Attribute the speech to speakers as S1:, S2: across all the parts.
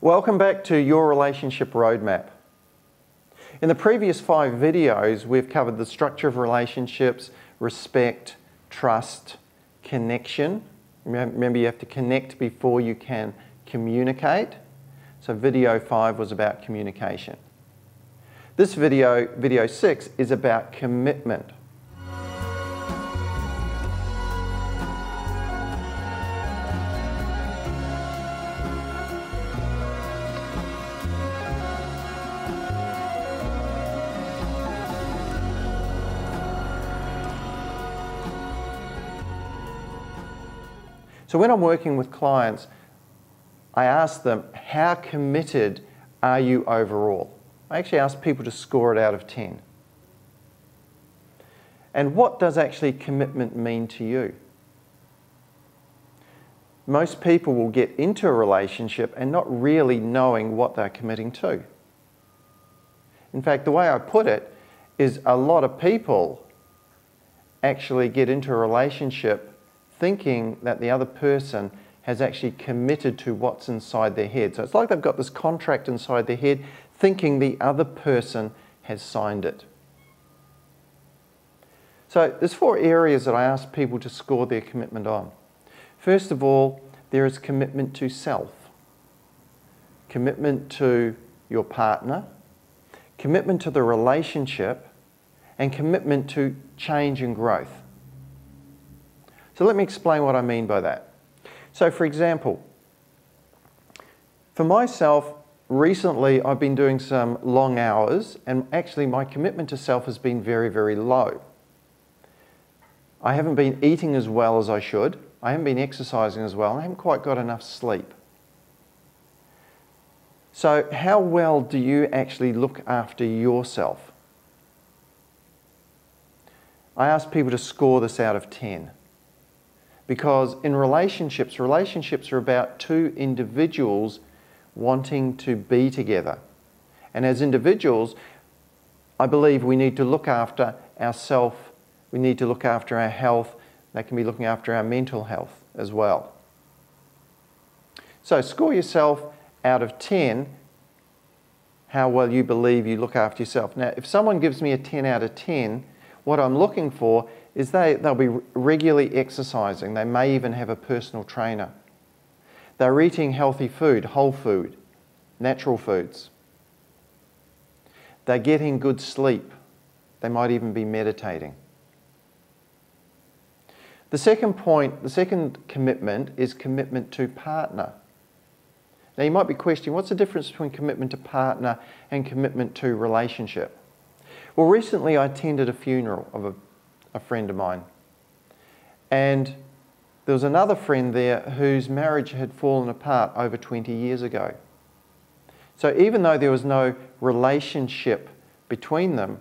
S1: Welcome back to Your Relationship Roadmap. In the previous 5 videos, we've covered the structure of relationships, respect, trust, connection. Remember, you have to connect before you can communicate. So video 5 was about communication. This video 6, is about commitment. So when I'm working with clients, I ask them, how committed are you overall? I actually ask people to score it out of 10. And what does actually commitment mean to you? Most people will get into a relationship and not really knowing what they're committing to. In fact, the way I put it is a lot of people actually get into a relationship thinking that the other person has actually committed to what's inside their head. So it's like they've got this contract inside their head, thinking the other person has signed it. So there's 4 areas that I ask people to score their commitment on. First of all, there is commitment to self, commitment to your partner, commitment to the relationship, and commitment to change and growth. So let me explain what I mean by that. So for example, for myself, recently I've been doing some long hours and actually my commitment to self has been very, very low. I haven't been eating as well as I should. I haven't been exercising as well. I haven't quite got enough sleep. So how well do you actually look after yourself? I ask people to score this out of 10. Because in relationships are about 2 individuals wanting to be together. And as individuals, I believe we need to look after ourselves, we need to look after our health, that can be looking after our mental health as well. So score yourself out of 10, how well you believe you look after yourself. Now, if someone gives me a 10 out of 10, what I'm looking for is they'll be regularly exercising. They may even have a personal trainer. They're eating healthy food, whole food, natural foods. They're getting good sleep. They might even be meditating. The second point, the second commitment is commitment to partner. Now you might be questioning, what's the difference between commitment to partner and commitment to relationship? Well, recently I attended a funeral of a friend of mine. And there was another friend there whose marriage had fallen apart over 20 years ago. So even though there was no relationship between them,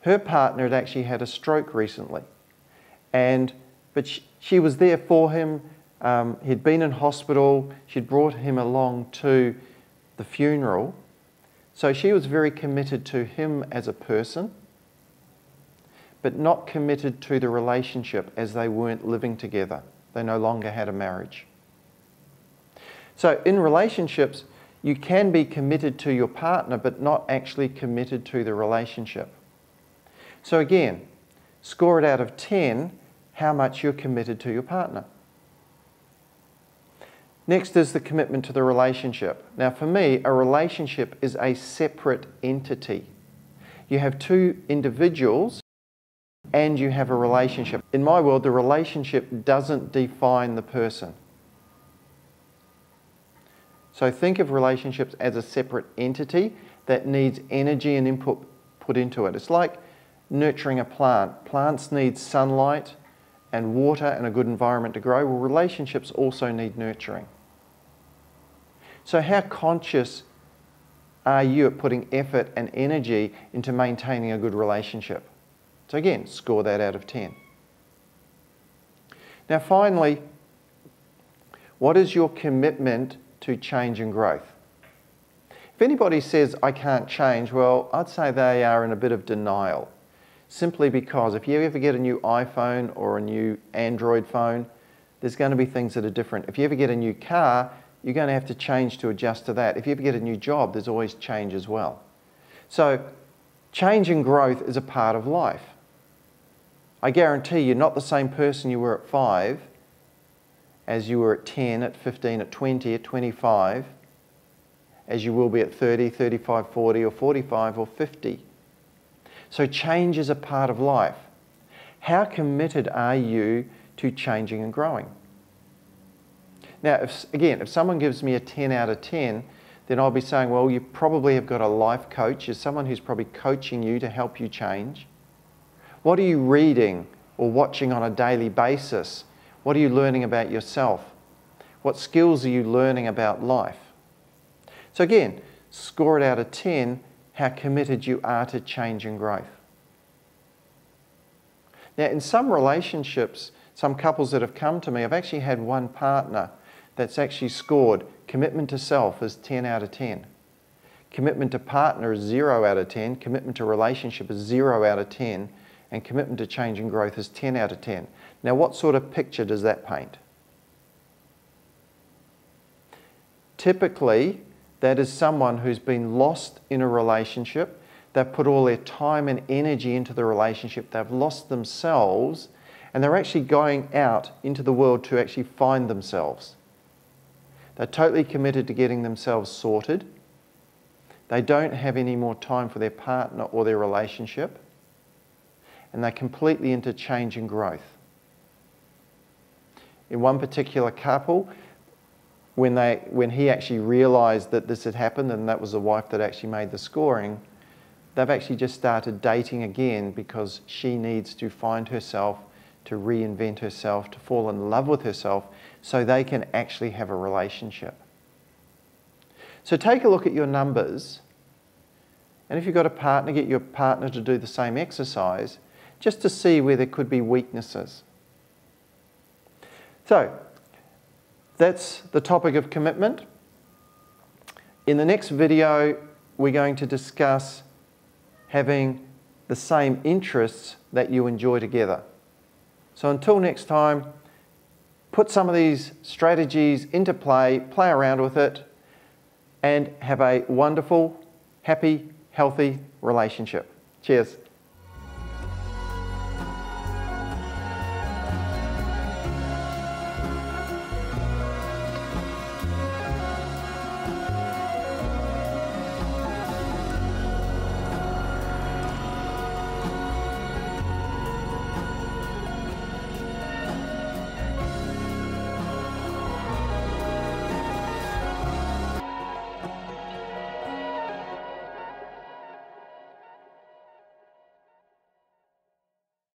S1: her partner had actually had a stroke recently. But she was there for him. He'd been in hospital. She'd brought him along to the funeral. So she was very committed to him as a person, but not committed to the relationship as they weren't living together. They no longer had a marriage. So in relationships, you can be committed to your partner, but not actually committed to the relationship. So again, score it out of 10, how much you're committed to your partner. Next is the commitment to the relationship. Now for me, a relationship is a separate entity. You have 2 individuals and you have a relationship. In my world, the relationship doesn't define the person. So think of relationships as a separate entity that needs energy and input put into it. It's like nurturing a plant. Plants need sunlight and water and a good environment to grow. Well, relationships also need nurturing. So how conscious are you at putting effort and energy into maintaining a good relationship? So again, score that out of 10. Now finally, what is your commitment to change and growth? If anybody says, I can't change, well, I'd say they are in a bit of denial. Simply because if you ever get a new iPhone or a new Android phone, there's going to be things that are different. If you ever get a new car, you're going to have to change to adjust to that. If you ever get a new job, there's always change as well. So change and growth is a part of life. I guarantee you're not the same person you were at 5 as you were at 10, at 15, at 20, at 25, as you will be at 30, 35, 40, or 45, or 50. So change is a part of life. How committed are you to changing and growing? Now, if someone gives me a 10 out of 10, then I'll be saying, well, you probably have got a life coach. There's someone who's probably coaching you to help you change. What are you reading or watching on a daily basis? What are you learning about yourself? What skills are you learning about life? So again, score it out of 10, how committed you are to change and growth. Now, in some relationships, some couples that have come to me, I've actually had one partner that's actually scored commitment to self as 10 out of 10. Commitment to partner is 0 out of 10. Commitment to relationship is 0 out of 10. And commitment to change and growth is 10 out of 10. Now, what sort of picture does that paint? Typically, that is someone who's been lost in a relationship. They've put all their time and energy into the relationship. They've lost themselves, and they're actually going out into the world to actually find themselves. They're totally committed to getting themselves sorted. They don't have any more time for their partner or their relationship. And they're completely into change and growth. In one particular couple, when he actually realised that this had happened, and that was the wife that actually made the scoring, they've actually just started dating again because she needs to find herself, to reinvent herself, to fall in love with herself, so they can actually have a relationship. So take a look at your numbers, and if you've got a partner, get your partner to do the same exercise, just to see where there could be weaknesses. So, that's the topic of commitment. In the next video, we're going to discuss having the same interests that you enjoy together. So until next time, put some of these strategies into play, play around with it, and have a wonderful, happy, healthy relationship. Cheers.